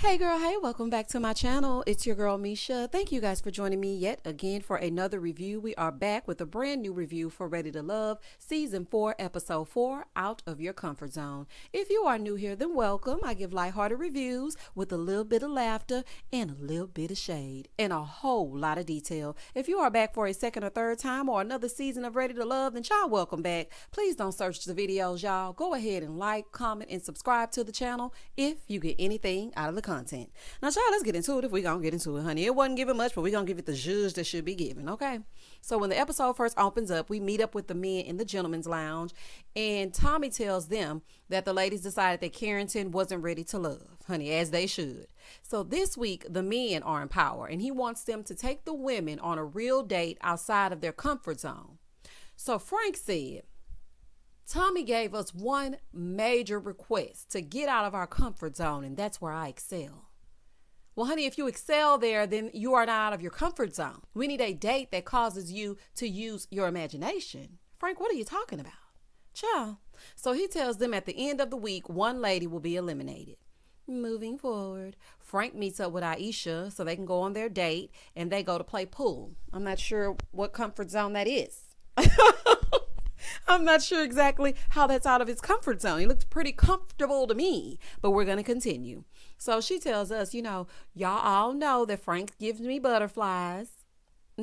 Hey girl, hey, welcome back to my channel. It's your girl Misha. Thank you guys for joining me yet again for another review. We are back with a brand new review for Ready to Love Season 4, Episode 4, Out of Your Comfort Zone. If you are new here, then welcome. I give lighthearted reviews with a little bit of laughter and a little bit of shade and a whole lot of detail. If you are back for a second or third time or another season of Ready to Love, then y'all welcome back. Please don't search the videos, y'all. Go ahead and like, comment, and subscribe to the channel if you get anything out of the content. Now, y'all, let's get into it if we gonna get into it, honey. It wasn't giving much, but we gonna give it the zhuzh that should be given, okay? So when the episode first opens up, we meet up with the men in the gentleman's lounge, and Tommy tells them that the ladies decided that Carrington wasn't ready to love, honey, as they should. So this week, the men are in power, and he wants them to take the women on a real date outside of their comfort zone. So Frank said, Tommy gave us one major request to get out of our comfort zone, and that's where I excel. Well, honey, if you excel there, then you are not out of your comfort zone. We need a date that causes you to use your imagination. Frank, what are you talking about? Child. So he tells them at the end of the week, one lady will be eliminated. Moving forward, Frank meets up with Aisha so they can go on their date, and they go to play pool. I'm not sure what comfort zone that is. I'm not sure exactly how that's out of his comfort zone. He looks pretty comfortable to me, but we're going to continue. So she tells us, y'all all know that Frank gives me butterflies.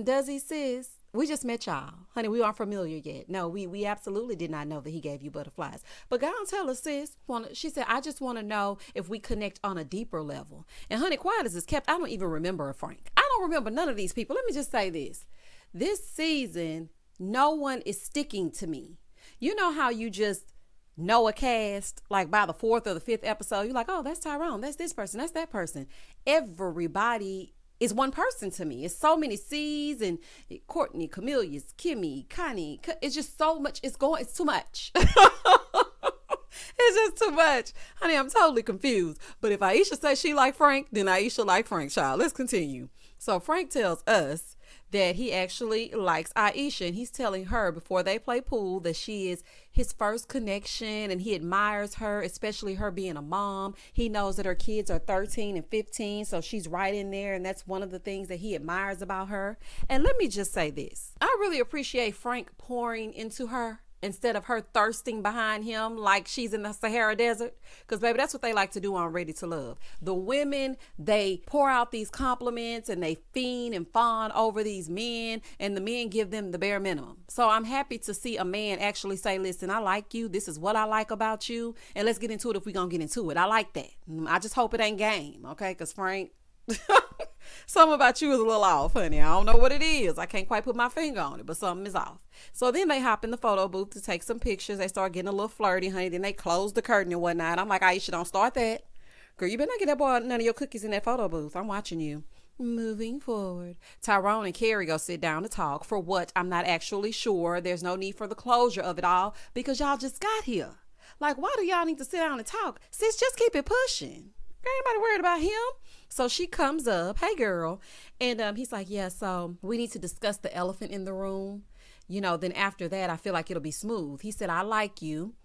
Does he, sis? We just met y'all. Honey, we aren't familiar yet. No, we absolutely did not know that he gave you butterflies. But God tell us, sis. She said, I just want to know if we connect on a deeper level. And honey, quiet as it's kept, I don't even remember a Frank. I don't remember none of these people. Let me just say this. This season, no one is sticking to me. You know how you just know a cast, like by the 4th or the 5th episode, you're like, oh, that's Tyrone, that's this person, that's that person. Everybody is one person to me. It's so many C's and Courtney, Camelia's, Kimmy, Connie. It's just so much. It's too much. It's just too much. Honey, I'm totally confused. But if Aisha says she like Frank, then Aisha like Frank, child. Let's continue. So Frank tells us that he actually likes Aisha, and he's telling her before they play pool that she is his first connection, and he admires her, especially her being a mom. He knows that her kids are 13 and 15, so she's right in there, and that's one of the things that he admires about her. And let me just say this. I really appreciate Frank pouring into her instead of her thirsting behind him like she's in the Sahara Desert. Because, baby, that's what they like to do on Ready to Love. The women, they pour out these compliments and they fiend and fawn over these men, and the men give them the bare minimum. So I'm happy to see a man actually say, listen, I like you. This is what I like about you. And let's get into it if we're going to get into it. I like that. I just hope it ain't game, okay? Because Frank... something about you is a little off, honey. I don't know what it is. I can't quite put my finger on it, but something is off. So then they hop in the photo booth to take some pictures. They start getting a little flirty, honey. Then they close the curtain and whatnot. I'm like, Aisha, don't start that. Girl, you better not get that boy none of your cookies in that photo booth. I'm watching you. Moving forward, Tyrone and Carrie go sit down to talk. For what? I'm not actually sure. There's no need for the closure of it all because y'all just got here. Like, why do y'all need to sit down and talk? Sis, just keep it pushing. Anybody worried about him? So she comes up, hey girl, and he's like, yeah, so we need to discuss the elephant in the room. Then after that, I feel like it'll be smooth. He said, I like you.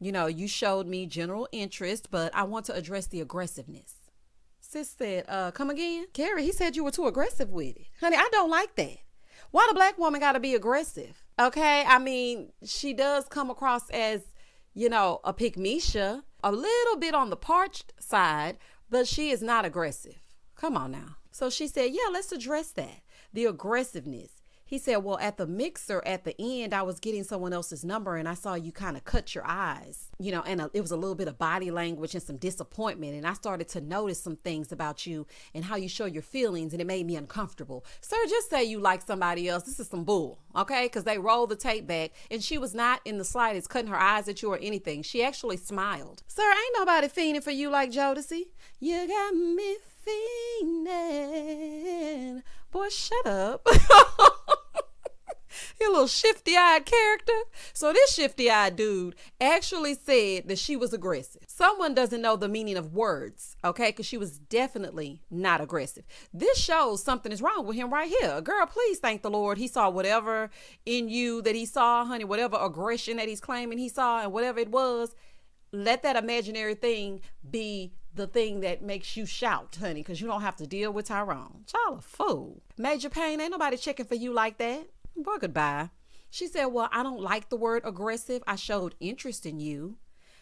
You showed me general interest, but I want to address the aggressiveness. Sis said, come again? Carrie, he said you were too aggressive with it. Honey, I don't like that. Why the black woman got to be aggressive? Okay, I mean, she does come across as, a pick-me-sha, a little bit on the parched side, but she is not aggressive. Come on now. So she said, yeah, let's address that. The aggressiveness. He said, well, at the mixer at the end, I was getting someone else's number and I saw you kind of cut your eyes, and it was a little bit of body language and some disappointment. And I started to notice some things about you and how you show your feelings, and it made me uncomfortable. Sir, just say you like somebody else. This is some bull, okay? Because they rolled the tape back and she was not in the slightest cutting her eyes at you or anything. She actually smiled. Sir, ain't nobody fiending for you like Jodeci. You got me fiending. Boy, shut up. You little shifty-eyed character. So this shifty-eyed dude actually said that she was aggressive. Someone doesn't know the meaning of words, okay? Because she was definitely not aggressive. This shows something is wrong with him right here. Girl, please thank the Lord. He saw whatever in you that he saw, honey, whatever aggression that he's claiming he saw and whatever it was. Let that imaginary thing be the thing that makes you shout, honey, because you don't have to deal with Tyrone. Child, a fool. Major pain, ain't nobody checking for you like that. Boy, goodbye. She said, well, I don't like the word aggressive. I showed interest in you.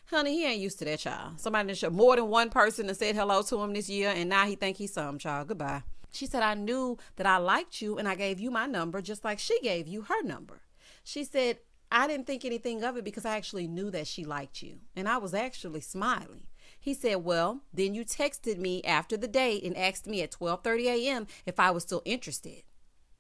Honey, he ain't used to that, child. Somebody that showed more than one person that said hello to him this year, and now he think he's some, child. Goodbye. She said, I knew that I liked you, and I gave you my number just like she gave you her number. She said, I didn't think anything of it because I actually knew that she liked you, and I was actually smiling. He said, well, then you texted me after the date and asked me at 12:30 a.m. if I was still interested.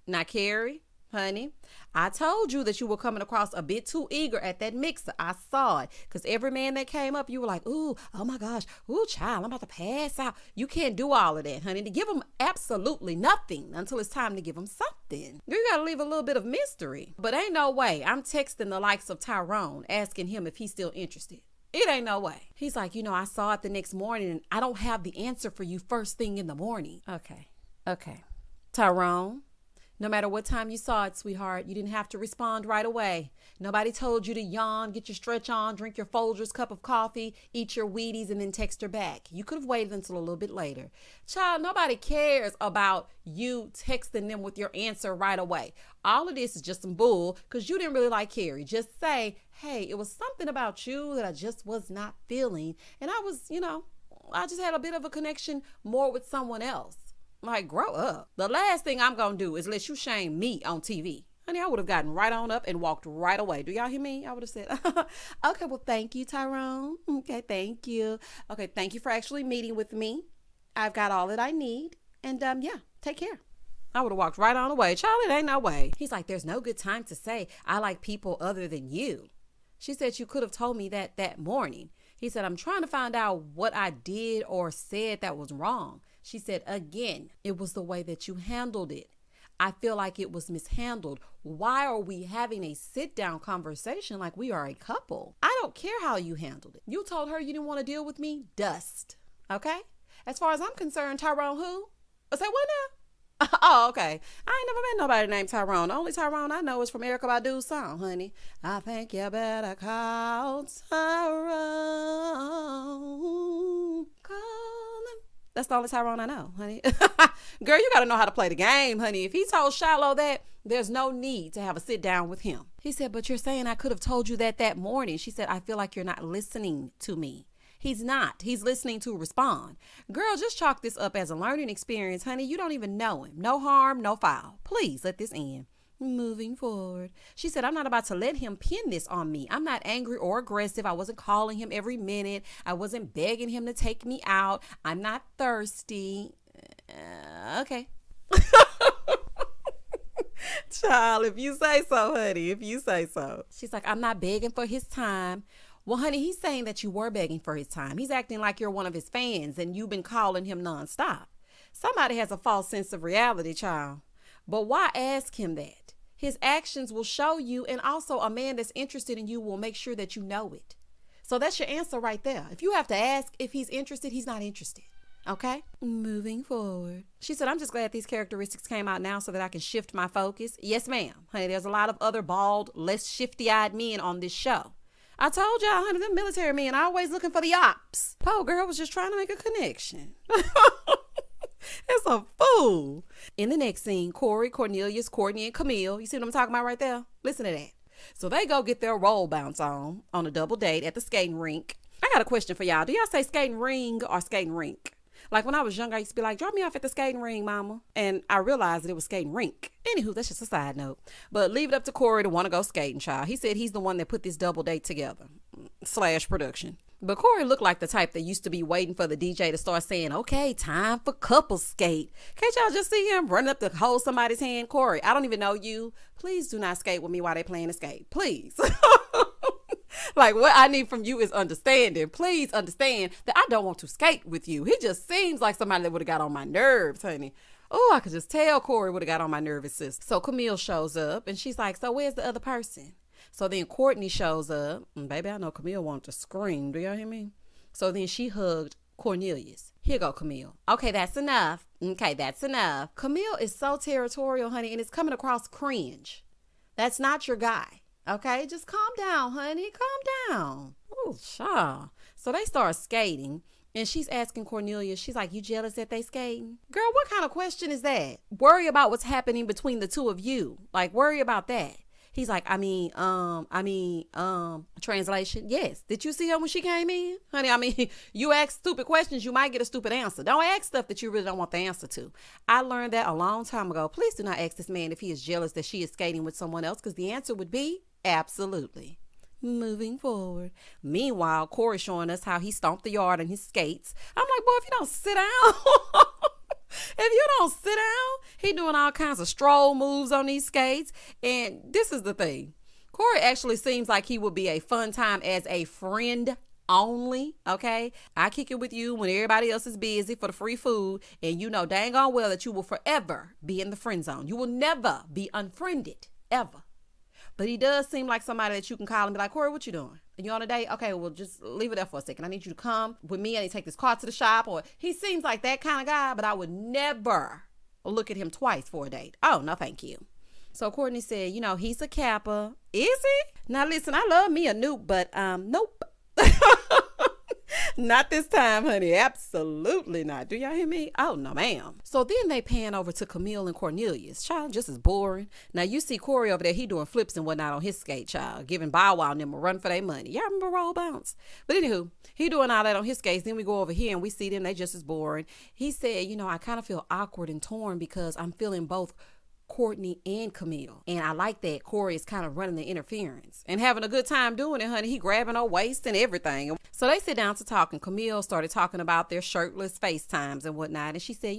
Now, Carrie, honey, I told you that you were coming across a bit too eager at that mixer. I saw it. Because every man that came up, you were like, ooh, oh my gosh, ooh, child, I'm about to pass out. You can't do all of that, honey. To give them absolutely nothing until it's time to give them something. You got to leave a little bit of mystery. But ain't no way I'm texting the likes of Tyrone, asking him if he's still interested. It ain't no way. He's like, I saw it the next morning and I don't have the answer for you first thing in the morning. Okay. Tyrone, no matter what time you saw it, sweetheart, you didn't have to respond right away. Nobody told you to yawn, get your stretch on, drink your Folgers cup of coffee, eat your Wheaties, and then text her back. You could have waited until a little bit later. Child, nobody cares about you texting them with your answer right away. All of this is just some bull because you didn't really like Carrie. Just say, hey, it was something about you that I just was not feeling. And I was, I just had a bit of a connection more with someone else. Like, grow up. The last thing I'm going to do is let you shame me on TV. Honey, I would have gotten right on up and walked right away. Do y'all hear me? I would have said, okay, well, thank you, Tyrone. Okay, thank you. Okay, thank you for actually meeting with me. I've got all that I need. And, yeah, take care. I would have walked right on away. Charlie, it ain't no way. He's like, there's no good time to say I like people other than you. She said you could have told me that morning. He said, I'm trying to find out what I did or said that was wrong. She said, again, it was the way that you handled it. I feel like it was mishandled. Why are we having a sit-down conversation like we are a couple? I don't care how you handled it. You told her you didn't want to deal with me? Dust. Okay? As far as I'm concerned, Tyrone who? I said, what now? Oh, okay. I ain't never met nobody named Tyrone. The only Tyrone I know is from Erykah Badu's song, honey. I think you better call Tyrone. Call him. That's the only Tyrone I know, honey. Girl, you got to know how to play the game, honey. If he told Shiloh that, there's no need to have a sit down with him. He said, but you're saying I could have told you that morning. She said, I feel like you're not listening to me. He's not. He's listening to respond. Girl, just chalk this up as a learning experience, honey. You don't even know him. No harm, no foul. Please let this end. Moving forward. She said, I'm not about to let him pin this on me. I'm not angry or aggressive. I wasn't calling him every minute. I wasn't begging him to take me out. I'm not thirsty. Okay. Child, if you say so, honey, if you say so. She's like, I'm not begging for his time. Well, honey, he's saying that you were begging for his time. He's acting like you're one of his fans and you've been calling him nonstop. Somebody has a false sense of reality, child. But why ask him that? His actions will show you, and also a man that's interested in you will make sure that you know it. So that's your answer right there. If you have to ask if he's interested, he's not interested. Okay? Moving forward. She said, I'm just glad these characteristics came out now so that I can shift my focus. Yes, ma'am. Honey, there's a lot of other bald, less shifty-eyed men on this show. I told y'all, honey, them military men always looking for the ops. Poor girl was just trying to make a connection. It's a fool. In the next scene, Corey, Cornelius, Courtney, and Camille. You see what I'm talking about right there? Listen to that. So they go get their roll bounce on a double date at the skating rink. I got a question for y'all. Do y'all say skating ring or skating rink? Like when I was younger, I used to be like, drop me off at the skating ring, mama. And I realized that it was skating rink. Anywho, that's just a side note. But leave it up to Corey to want to go skating, child. He said he's the one that put this double date together. / production. But Corey looked like the type that used to be waiting for the DJ to start saying, okay, time for couple skate. Can't y'all just see him running up to hold somebody's hand? Corey, I don't even know you. Please do not skate with me while they playing the skate. Please. Like, what I need from you is understanding. Please understand that I don't want to skate with you. He just seems like somebody that would have got on my nerves, honey. Oh, I could just tell Corey would have got on my nervous system. So Camille shows up and she's like, so where's the other person? So then Courtney shows up. And baby, I know Camille wanted to scream. Do y'all hear me? So then she hugged Cornelius. Here go, Camille. Okay, that's enough. Okay, that's enough. Camille is so territorial, honey, and it's coming across cringe. That's not your guy. Okay, just calm down, honey. Calm down. Oh, child. So they start skating. And she's asking Cornelia, she's like, you jealous that they skating? Girl, what kind of question is that? Worry about what's happening between the two of you. Like, worry about that. He's like, translation. Yes. Did you see her when she came in? Honey, you ask stupid questions, you might get a stupid answer. Don't ask stuff that you really don't want the answer to. I learned that a long time ago. Please do not ask this man if he is jealous that she is skating with someone else, because the answer would be absolutely. Moving forward. Meanwhile, Corey showing us how he stomped the yard on his skates. I'm like, boy, if you don't sit down, he doing all kinds of stroll moves on these skates. And this is the thing. Corey actually seems like he would be a fun time as a friend only, okay? I kick it with you when everybody else is busy for the free food, and you know dang on well that you will forever be in the friend zone. You will never be unfriended, ever. But he does seem like somebody that you can call and be like, Corey, what you doing? Are you on a date? Okay, well, just leave it there for a second. I need you to come with me. I need to take this car to the shop. Or he seems like that kind of guy, but I would never look at him twice for a date. Oh, no, thank you. So Courtney said, he's a Kappa. Is he? Now, listen, I love me a Nuke, but nope. Not this time, honey. Absolutely not. Do y'all hear me? Oh, no, ma'am. So then they pan over to Camille and Cornelius. Child, just as boring. Now, you see Corey over there. He doing flips and whatnot on his skate, child. Giving Bow Wow and them a run for their money. Y'all remember Roll Bounce? But anywho, he doing all that on his skates. Then we go over here and we see them. They just as boring. He said, I kind of feel awkward and torn because I'm feeling both Courtney and Camille. And I like that Corey is kind of running the interference and having a good time doing it, honey. He grabbing her waist and everything. So they sit down to talk, and Camille started talking about their shirtless FaceTimes and whatnot. And she said,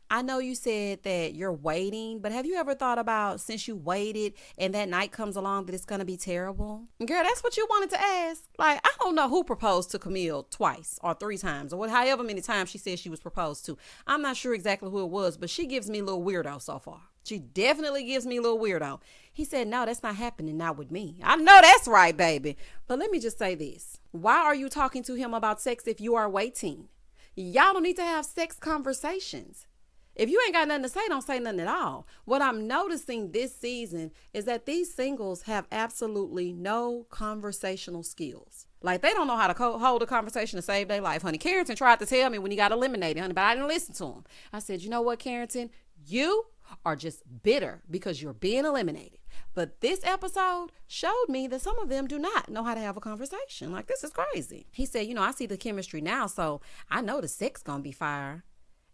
I know you said that you're waiting, but have you ever thought about, since you waited and that night comes along, that it's going to be terrible? Girl, that's what you wanted to ask. Like, I don't know who proposed to Camille twice or 3 times or however many times she said she was proposed to. I'm not sure exactly who it was, but she gives me a little weirdo so far. She definitely gives me a little weirdo. He said, no, that's not happening, not with me. I know that's right, baby. But let me just say this. Why are you talking to him about sex if you are waiting? Y'all don't need to have sex conversations. If you ain't got nothing to say, don't say nothing at all. What I'm noticing this season is that these singles have absolutely no conversational skills. Like, they don't know how to hold a conversation to save their life, honey. Carrington tried to tell me when he got eliminated, honey, but I didn't listen to him. I said, you know what, Carrington? You are just bitter because you're being eliminated. But this episode showed me that some of them do not know how to have a conversation. Like, this is crazy. He said, I see the chemistry now, so I know the sex gonna be fire.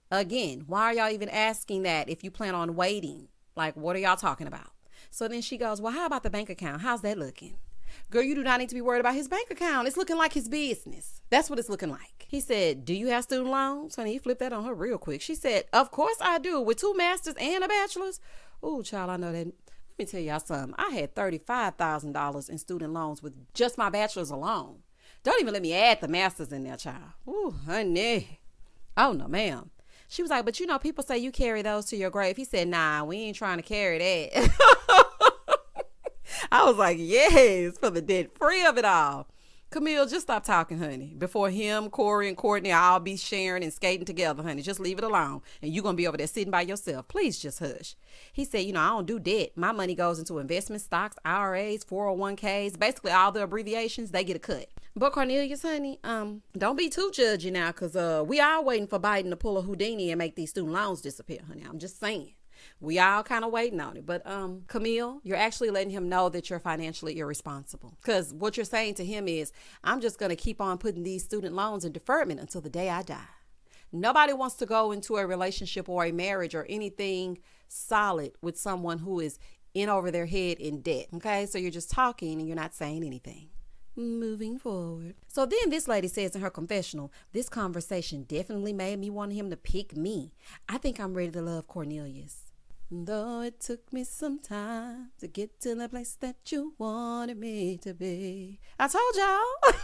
Again, why are y'all even asking that if you plan on waiting? Like, what are y'all talking about? So then she goes, well, how about the bank account? How's that looking? Girl, you do not need to be worried about his bank account. It's looking like his business. That's what it's looking like. He said, do you have student loans? Honey, he flipped that on her real quick. She said, of course I do. With 2 masters and a bachelor's. Oh, child, I know that. Let me tell y'all something. I had $35,000 in student loans with just my bachelor's alone. Don't even let me add the masters in there, child. Ooh, honey. Oh, no, ma'am. She was like, but people say you carry those to your grave. He said, nah, we ain't trying to carry that. I was like, yes, for the debt free of it all. Camille, just stop talking, honey. Before him, Corey, and Courtney, I'll be sharing and skating together, honey. Just leave it alone. And you're going to be over there sitting by yourself. Please just hush. He said, I don't do debt. My money goes into investment stocks, IRAs, 401ks, basically all the abbreviations, they get a cut. But Cornelius, honey, don't be too judgy now, because we are waiting for Biden to pull a Houdini and make these student loans disappear, honey. I'm just saying. We all kind of waiting on it. But Camille, you're actually letting him know that you're financially irresponsible. Because what you're saying to him is, I'm just going to keep on putting these student loans in deferment until the day I die. Nobody wants to go into a relationship or a marriage or anything solid with someone who is in over their head in debt. Okay, so you're just talking and you're not saying anything. Moving forward. So then this lady says in her confessional, this conversation definitely made me want him to pick me. I think I'm ready to love Cornelius. Though it took me some time to get to the place that you wanted me to be. I told y'all.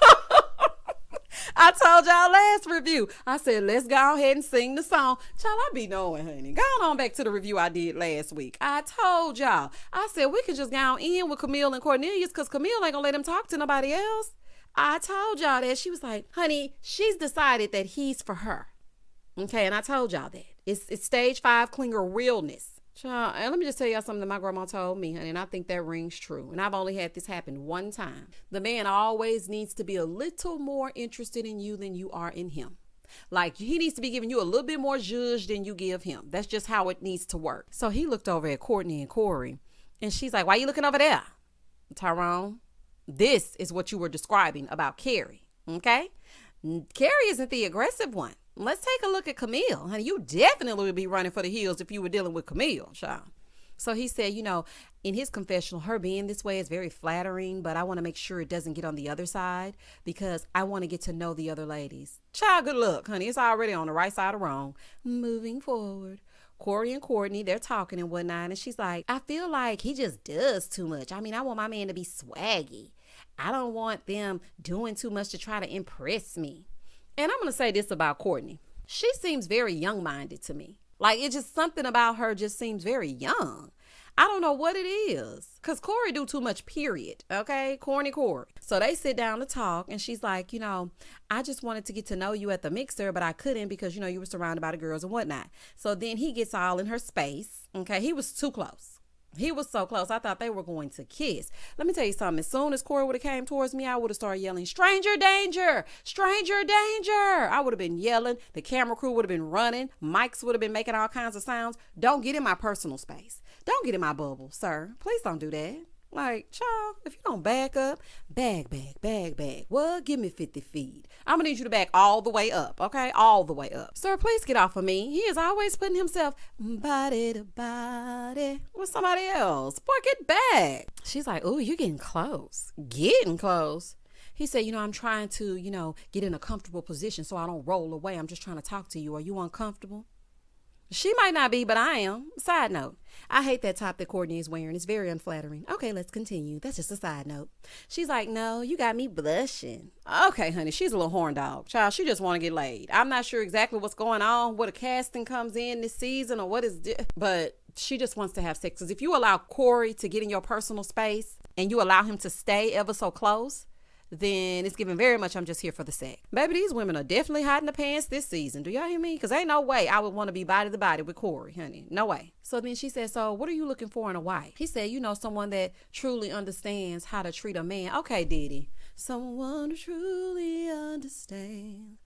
I told y'all last review. I said, let's go ahead and sing the song. Child, I be knowing, honey. Go on back to the review I did last week. I told y'all. I said, we could just go on in with Camille and Cornelius because Camille ain't gonna let him talk to nobody else. I told y'all that. She was like, honey, she's decided that he's for her. Okay, and I told y'all that. It's stage 5 clinger realness. Child, and let me just tell y'all something that my grandma told me, honey, and I think that rings true. And I've only had this happen one time. The man always needs to be a little more interested in you than you are in him. Like, he needs to be giving you a little bit more zhuzh than you give him. That's just how it needs to work. So he looked over at Courtney and Corey, and she's like, why you looking over there? Tyrone, this is what you were describing about Carrie, okay? Carrie isn't the aggressive one. Let's take a look at Camille. Honey, you definitely would be running for the hills if you were dealing with Camille, child. So he said, in his confessional, her being this way is very flattering, but I want to make sure it doesn't get on the other side because I want to get to know the other ladies. Child, good luck, honey. It's already on the right side of wrong. Moving forward. Corey and Courtney, they're talking and whatnot, and she's like, I feel like he just does too much. I mean, I want my man to be swaggy. I don't want them doing too much to try to impress me. And I'm going to say this about Courtney. She seems very young-minded to me. Like, it's just something about her just seems very young. I don't know what it is. Because Corey do too much, period. Okay? Corny Corey. So they sit down to talk, and she's like, I just wanted to get to know you at the mixer, but I couldn't because, you were surrounded by the girls and whatnot. So then he gets all in her space. Okay? He was too close. He was so close. I thought they were going to kiss. Let me tell you something. As soon as Corey would have came towards me, I would have started yelling, stranger danger, stranger danger. I would have been yelling. The camera crew would have been running. Mics would have been making all kinds of sounds. Don't get in my personal space. Don't get in my bubble, sir. Please don't do that. Like, child, if you don't back up, bag. What? Give me 50 feet. I'm going to need you to back all the way up, okay? All the way up. Sir, please get off of me. He is always putting himself body to body with somebody else. Boy, get back. She's like, ooh, you're getting close. Getting close. He said, I'm trying to, get in a comfortable position so I don't roll away. I'm just trying to talk to you. Are you uncomfortable? She might not be, but I am. Side note, I hate that top that Courtney is wearing. It's very unflattering. Okay, let's continue. That's just a side note. She's like, no, you got me blushing. Okay, honey, she's a little horn dog. Child, she just want to get laid. I'm not sure exactly what's going on, what a casting comes in this season or what is, but she just wants to have sex. Because if you allow Corey to get in your personal space and you allow him to stay ever so close, then it's giving very much I'm just here for the sex. Baby, these women are definitely hiding the pants this season. Do y'all hear me? Because ain't no way I would want to be body to body with Corey, honey. No way. So then she said, so what are you looking for in a wife? He said, someone that truly understands how to treat a man. Okay, Diddy. Someone to truly understand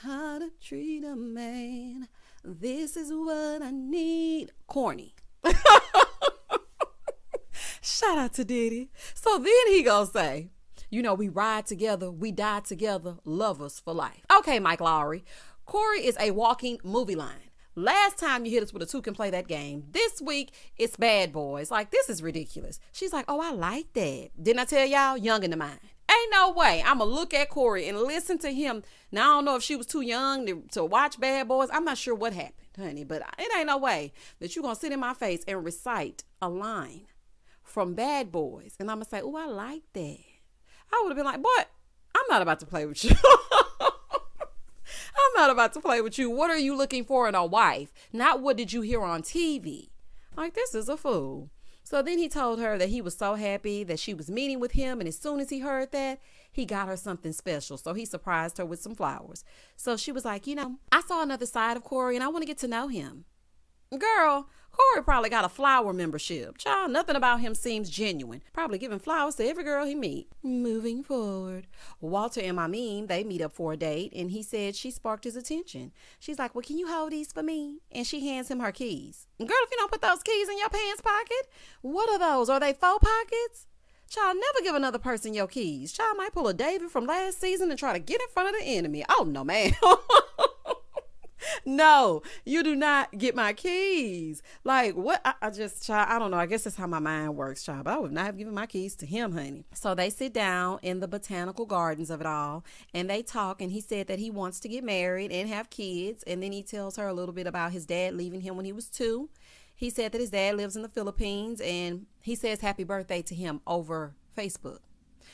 how to treat a man. This is what I need. Corny. Shout out to Diddy. So then he gonna say, we ride together, we die together, lovers for life. Okay, Mike Lowry. Corey is a walking movie line. Last time you hit us with a two can play that game. This week, it's Bad Boys. Like, this is ridiculous. She's like, oh, I like that. Didn't I tell y'all? Young in the mind. Ain't no way I'm going to look at Corey and listen to him. Now, I don't know if she was too young to watch Bad Boys. I'm not sure what happened, honey. But it ain't no way that you're going to sit in my face and recite a line from Bad Boys. And I'm going to say, oh, I like that. I would have been like, boy, I'm not about to play with you. I'm not about to play with you. What are you looking for in a wife? Not what did you hear on TV? Like, this is a fool. So then he told her that he was so happy that she was meeting with him. And as soon as he heard that, he got her something special. So he surprised her with some flowers. So she was like, I saw another side of Corey and I want to get to know him. Girl, Corey probably got a flower membership. Child, nothing about him seems genuine. Probably giving flowers to every girl he meet. Moving forward. Walter and my meme, they meet up for a date, and he said she sparked his attention. She's like, well, can you hold these for me? And she hands him her keys. Girl, if you don't put those keys in your pants pocket, what are those? Are they faux pockets? Child, never give another person your keys. Child might pull a David from last season and try to get in front of the enemy. Oh, no, man. No, you do not get my keys. Like, what? I just, child, I don't know. I guess that's how my mind works, child. But I would not have given my keys to him, honey. So they sit down in the botanical gardens of it all, and they talk, and he said that he wants to get married and have kids. And then he tells her a little bit about his dad leaving him when he was 2. He said that his dad lives in the Philippines, and he says happy birthday to him over Facebook.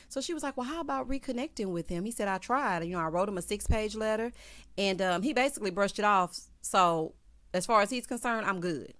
So she was like, well, how about reconnecting with him? He said, I tried. I wrote him a 6-page letter, and he basically brushed it off. So as far as he's concerned, I'm good.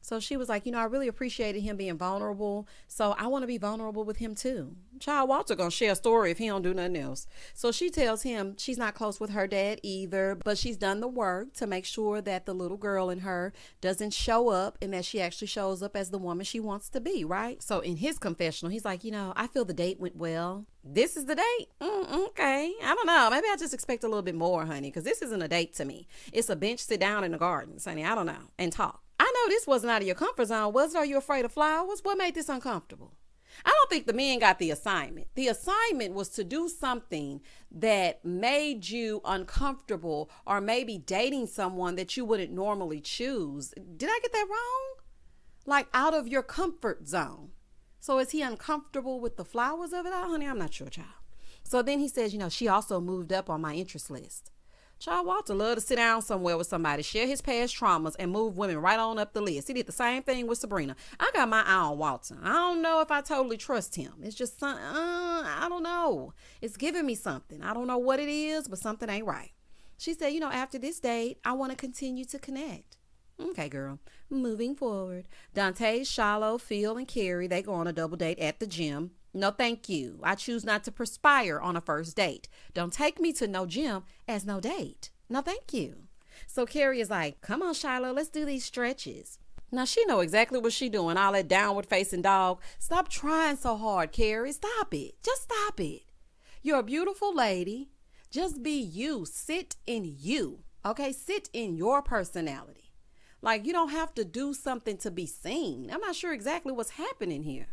So she was like, I really appreciated him being vulnerable. So I want to be vulnerable with him too. Child, Walter gonna share a story if he don't do nothing else. So she tells him she's not close with her dad either, but she's done the work to make sure that the little girl in her doesn't show up and that she actually shows up as the woman she wants to be, right? So in his confessional, he's like, I feel the date went well. This is the date? Okay. I don't know. Maybe I just expect a little bit more, honey, because this isn't a date to me. It's a bench sit down in the gardens, honey. I don't know. And talk. I know this wasn't out of your comfort zone, was it? Are you afraid of flowers? What made this uncomfortable? I don't think the men got the assignment. The assignment was to do something that made you uncomfortable, or maybe dating someone that you wouldn't normally choose. Did I get that wrong? Like out of your comfort zone. So is he uncomfortable with the flowers of it all? Honey, I'm not sure, child. So then he says, she also moved up on my interest list. Child, Walter loved to sit down somewhere with somebody, share his past traumas, and move women right on up the list. He did the same thing with Sabrina. I got my eye on Walter. I don't know if I totally trust him. It's just something, I don't know. It's giving me something. I don't know what it is, but something ain't right. She said, after this date, I want to continue to connect. Okay, girl. Moving forward. Dante, Shiloh, Phil, and Carrie, they go on a double date at the gym. No, thank you. I choose not to perspire on a first date. Don't take me to no gym as no date. No, thank you. So Carrie is like, come on, Shiloh, let's do these stretches. Now, she know exactly what she doing. All that downward facing dog. Stop trying so hard, Carrie. Stop it. Just stop it. You're a beautiful lady. Just be you. Sit in you. Okay? Sit in your personality. Like, you don't have to do something to be seen. I'm not sure exactly what's happening here.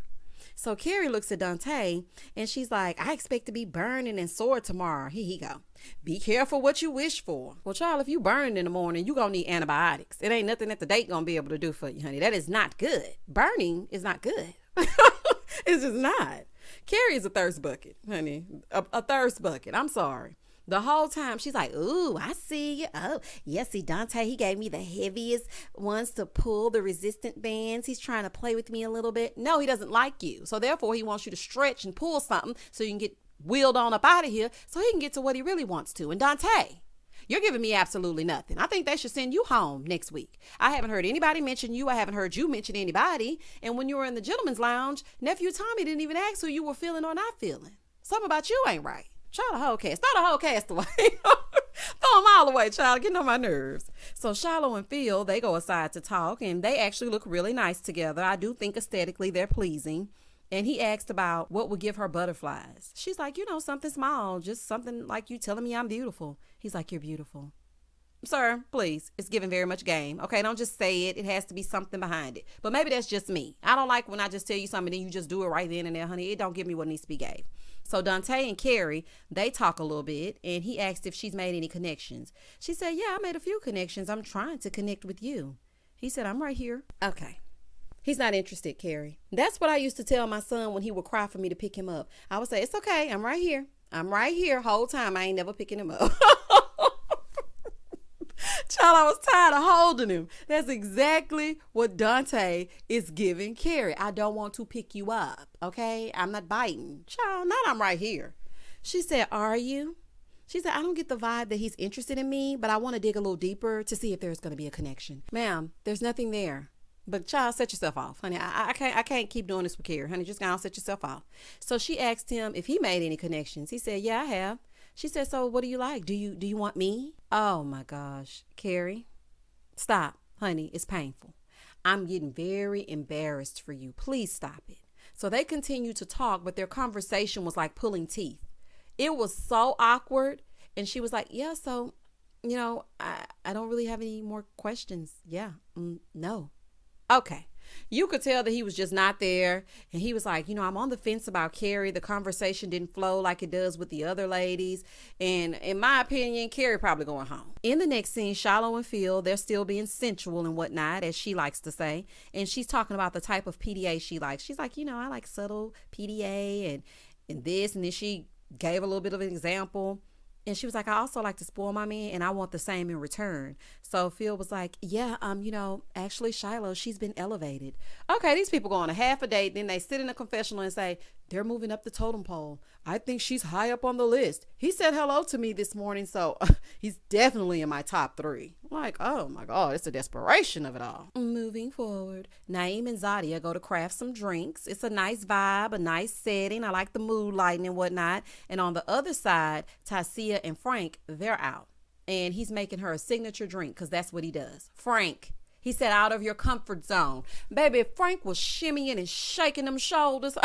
So Carrie looks at Dante and she's like, I expect to be burning and sore tomorrow. Here he go. Be careful what you wish for. Well, child, if you burning in the morning, you gonna need antibiotics. It ain't nothing that the date gonna be able to do for you, honey. That is not good. Burning is not good. It's just not. Carrie is a thirst bucket, honey. A thirst bucket. I'm sorry. The whole time she's like, ooh, I see you. Oh, yes, see, Dante, he gave me the heaviest ones to pull, the resistant bands. He's trying to play with me a little bit. No, he doesn't like you. So therefore, he wants you to stretch and pull something so you can get wheeled on up out of here so he can get to what he really wants to. And Dante, you're giving me absolutely nothing. I think they should send you home next week. I haven't heard anybody mention you. I haven't heard you mention anybody. And when you were in the gentleman's lounge, nephew Tommy didn't even ask who you were feeling or not feeling. Something about you ain't right. Child, a whole cast. Throw the whole cast away. Throw them all away, child. Getting on my nerves. So Shiloh and Phil, they go aside to talk, and they actually look really nice together. I do think aesthetically they're pleasing. And he asked about what would give her butterflies. She's like, something small, just something like you telling me I'm beautiful. He's like, you're beautiful. Sir, please. It's giving very much game. Okay, don't just say it. It has to be something behind it. But maybe that's just me. I don't like when I just tell you something and then you just do it right then and there, honey. It don't give me what needs to be gave. So Dante and Carrie, they talk a little bit, and he asked if she's made any connections. She said, yeah, I made a few connections. I'm trying to connect with you. He said, I'm right here. Okay. He's not interested, Carrie. That's what I used to tell my son when he would cry for me to pick him up. I would say, it's okay. I'm right here. I'm right here. Whole time. I ain't never picking him up. Child, I was tired of holding him. That's exactly what Dante is giving Carrie. I don't want to pick you up, okay? I'm not biting. Child, not I'm right here. She said, are you? She said, I don't get the vibe that he's interested in me, but I want to dig a little deeper to see if there's going to be a connection. Ma'am, there's nothing there. But child, set yourself off, honey. I can't keep doing this with Carrie, honey. Just go set yourself off. So she asked him if he made any connections. He said, yeah, I have. She said, so what do you like? Do you want me? Oh my gosh. Carrie, stop, honey. It's painful. I'm getting very embarrassed for you. Please stop it. So they continued to talk, but their conversation was like pulling teeth. It was so awkward. And she was like, yeah, so, I don't really have any more questions. Yeah, no. Okay. You could tell that he was just not there. And he was like, I'm on the fence about Carrie. The conversation didn't flow like it does with the other ladies. And in my opinion, Carrie probably going home. In the next scene, Shiloh and Phil, they're still being sensual and whatnot, as she likes to say. And she's talking about the type of PDA she likes. She's like, I like subtle PDA and this. And then she gave a little bit of an example. And she was like, I also like to spoil my man and I want the same in return. So Phil was like, yeah, actually Shiloh, she's been elevated. Okay, these people go on a half a date. Then they sit in a confessional and say, They're moving up the totem pole. I think she's high up on the list. He said hello to me this morning, so he's definitely in my top 3. Like, oh my God, it's the desperation of it all. Moving forward, Naeem and Zadia go to craft some drinks. It's a nice vibe, a nice setting. I like the mood lighting and whatnot. And on the other side, Tasia and Frank, they're out. And he's making her a signature drink because that's what he does. Frank, he said, out of your comfort zone. Baby, Frank was shimmying and shaking them shoulders.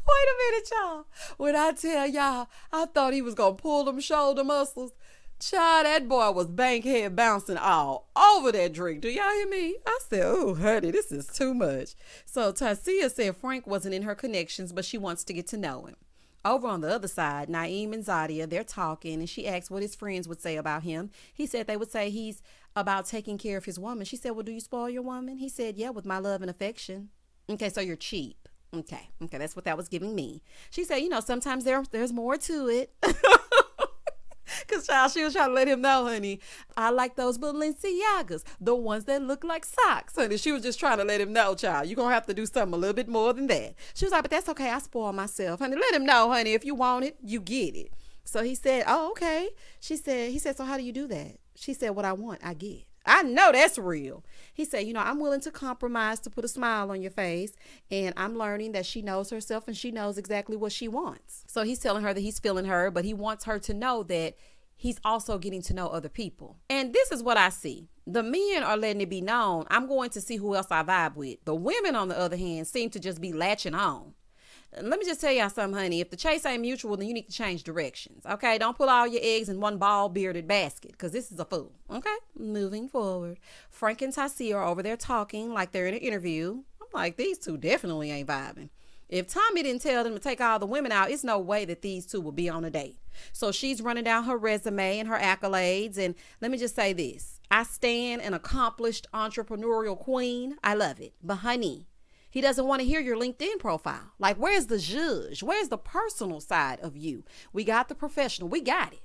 Wait a minute, y'all. When I tell y'all, I thought he was going to pull them shoulder muscles. Child, that boy was bankhead bouncing all over that drink. Do y'all hear me? I said, oh, honey, this is too much. So Tasia said Frank wasn't in her connections, but she wants to get to know him. Over on the other side, Naeem and Zadia, they're talking, and she asked what his friends would say about him. He said they would say he's about taking care of his woman. She said, well, do you spoil your woman? He said, yeah, with my love and affection. Okay, so you're cheap. Okay, that's what that was giving me. She said, sometimes there's more to it. Because, child, she was trying to let him know, honey, I like those Balenciagas, the ones that look like socks, honey. She was just trying to let him know, child, you're going to have to do something a little bit more than that. She was like, but that's okay. I spoil myself, honey. Let him know, honey, if you want it, you get it. So he said, oh, okay. He said, so how do you do that? She said, what I want, I get. I know that's real. He said, I'm willing to compromise to put a smile on your face. And I'm learning that she knows herself and she knows exactly what she wants. So he's telling her that he's feeling her, but he wants her to know that he's also getting to know other people. And this is what I see. The men are letting it be known, I'm going to see who else I vibe with. The women, on the other hand, seem to just be latching on. Let me just tell y'all something, honey. If the chase ain't mutual, then you need to change directions, okay? Don't put all your eggs in one ball-bearded basket, because this is a fool, okay? Moving forward, Frank and Tasia are over there talking like they're in an interview. I'm like, these two definitely ain't vibing. If Tommy didn't tell them to take all the women out, it's no way that these two will be on a date. So she's running down her resume and her accolades, and let me just say this. I stand an accomplished entrepreneurial queen. I love it. But honey, he doesn't want to hear your LinkedIn profile. Like, where's the zhuzh? Where's the personal side of you? We got the professional. We got it.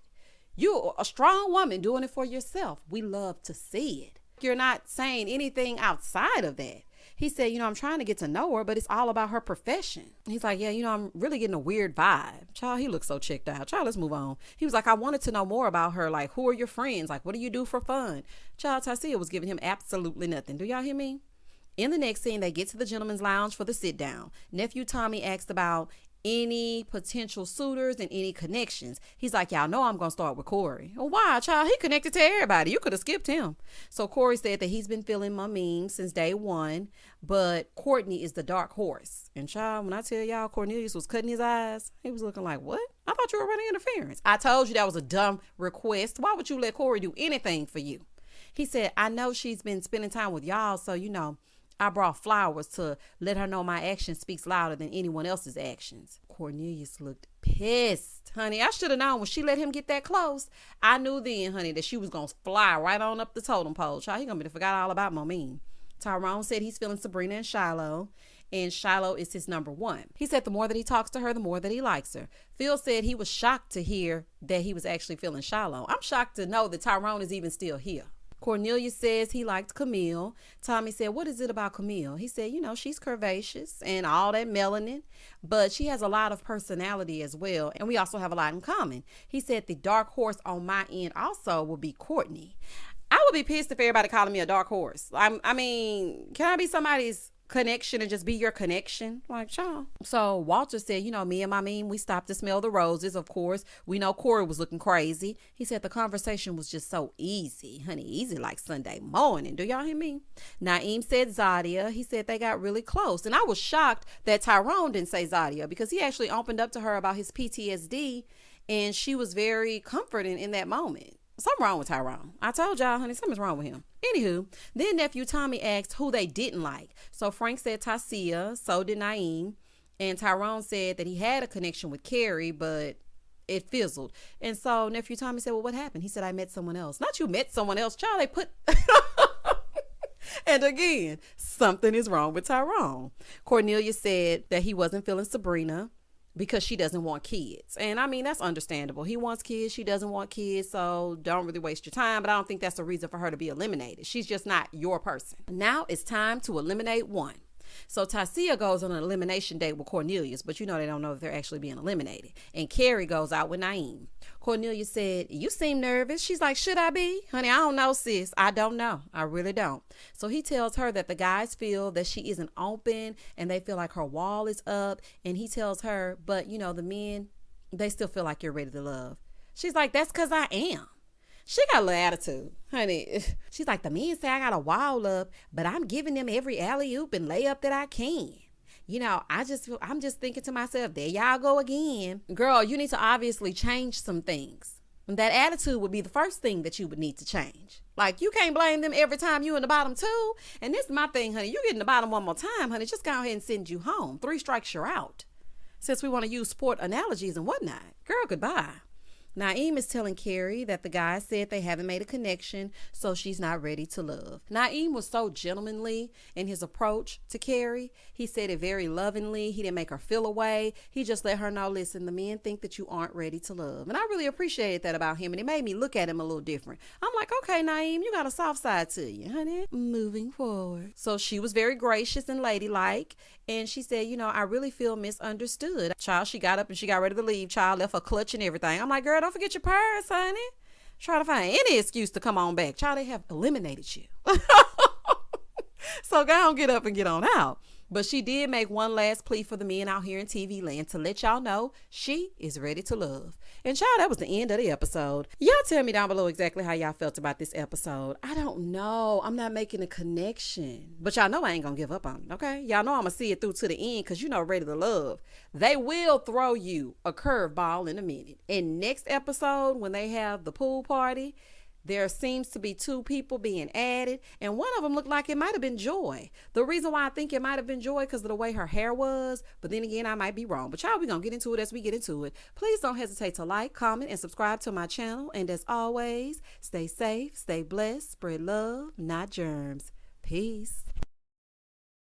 You're a strong woman doing it for yourself. We love to see it. You're not saying anything outside of that. He said, I'm trying to get to know her, but it's all about her profession. He's like, yeah, I'm really getting a weird vibe. Child, he looks so checked out. Child, let's move on. He was like, I wanted to know more about her. Like, who are your friends? Like, what do you do for fun? Child, Tasia was giving him absolutely nothing. Do y'all hear me? In the next scene, they get to the gentleman's lounge for the sit down. Nephew Tommy asked about any potential suitors and any connections. He's like, y'all know I'm going to start with Corey. Oh, why, child? He connected to everybody. You could have skipped him. So Corey said that he's been feeling my memes since day one, but Courtney is the dark horse. And child, when I tell y'all Cornelius was cutting his eyes, he was looking like, what? I thought you were running interference. I told you that was a dumb request. Why would you let Corey do anything for you? He said, I know she's been spending time with y'all, so, I brought flowers to let her know my action speaks louder than anyone else's actions. Cornelius looked pissed. Honey, I should have known when she let him get that close. I knew then, honey, that she was going to fly right on up the totem pole. Child, he going to be forgot all about Momine. Tyrone said he's feeling Sabrina and Shiloh, and Shiloh is his number one. He said the more that he talks to her, the more that he likes her. Phil said he was shocked to hear that he was actually feeling Shiloh. I'm shocked to know that Tyrone is even still here. Cornelius says he liked Camille. Tommy said, what is it about Camille? He said, she's curvaceous and all that melanin, but she has a lot of personality as well. And we also have a lot in common. He said the dark horse on my end also will be Courtney. I would be pissed if everybody calling me a dark horse. I mean, can I be somebody's connection and just be your connection? Like, y'all. So Walter said, me and my meme, we stopped to smell the roses. Of course, we know Corey was looking crazy. He said the conversation was just so easy, honey, easy like Sunday morning. Do y'all hear me? Naeem said Zadia. He said they got really close. And I was shocked that Tyrone didn't say Zadia because he actually opened up to her about his PTSD and she was very comforting in that moment. Something wrong with Tyrone. I told y'all, honey, something's wrong with him. Anywho, then nephew Tommy asked who they didn't like. So Frank said Tasia, so did Naeem. And Tyrone said that he had a connection with Carrie, but it fizzled. And so nephew Tommy said, well, what happened? He said, I met someone else. Not you met someone else, child. They put... And again, something is wrong with Tyrone. Cornelia said that he wasn't feeling Sabrina because she doesn't want kids. And I mean, that's understandable. He wants kids. She doesn't want kids. So don't really waste your time. But I don't think that's a reason for her to be eliminated. She's just not your person. Now it's time to eliminate one. So Tasia goes on an elimination date with Cornelius, but they don't know if they're actually being eliminated. And Carrie goes out with Naeem. Cornelia said, "You seem nervous." She's like, "Should I be? Honey, I don't know, sis. I don't know. I really don't." So he tells her that the guys feel that she isn't open and they feel like her wall is up. And he tells her, but the men, they still feel like you're ready to love. She's like, "That's because I am." She got a little attitude, honey. She's like, "The men say I got a wall up, but I'm giving them every alley-oop and layup that I can. I'm just thinking to myself, there y'all go again. Girl, you need to obviously change some things. And that attitude would be the first thing that you would need to change. Like, you can't blame them every time you in the bottom two. And this is my thing, honey. You get in the bottom one more time, honey, just go ahead and send you home. 3 strikes, you're out. Since we want to use sport analogies and whatnot. Girl, goodbye." Naeem is telling Carrie that the guy said they haven't made a connection, so she's not ready to love. Naeem was so gentlemanly in his approach to Carrie. He said it very lovingly. He didn't make her feel away. He just let her know, listen, the men think that you aren't ready to love. And I really appreciated that about him, and it made me look at him a little different. I'm like, okay, Naeem, you got a soft side to you, honey. Moving forward. So she was very gracious and ladylike, and she said, "I really feel misunderstood." Child, she got up and she got ready to leave. Child, left her clutch and everything. I'm like, girl, don't forget your purse, honey. Try to find any excuse to come on back. Child, they have eliminated you. So go on, get up and get on out. But she did make one last plea for the men out here in TV land to let y'all know she is ready to love. And child, that was the end of the episode. Y'all tell me down below exactly how y'all felt about this episode. I don't know. I'm not making a connection. But y'all know I ain't gonna give up on it, okay? Y'all know I'm gonna see it through to the end because ready to love. They will throw you a curveball in a minute. And next episode, when they have the pool party, there seems to be 2 people being added, and one of them looked like it might have been Joy. The reason why I think it might have been Joy because of the way her hair was, but then again, I might be wrong. But y'all, we're going to get into it as we get into it. Please don't hesitate to like, comment, and subscribe to my channel. And as always, stay safe, stay blessed, spread love, not germs. Peace.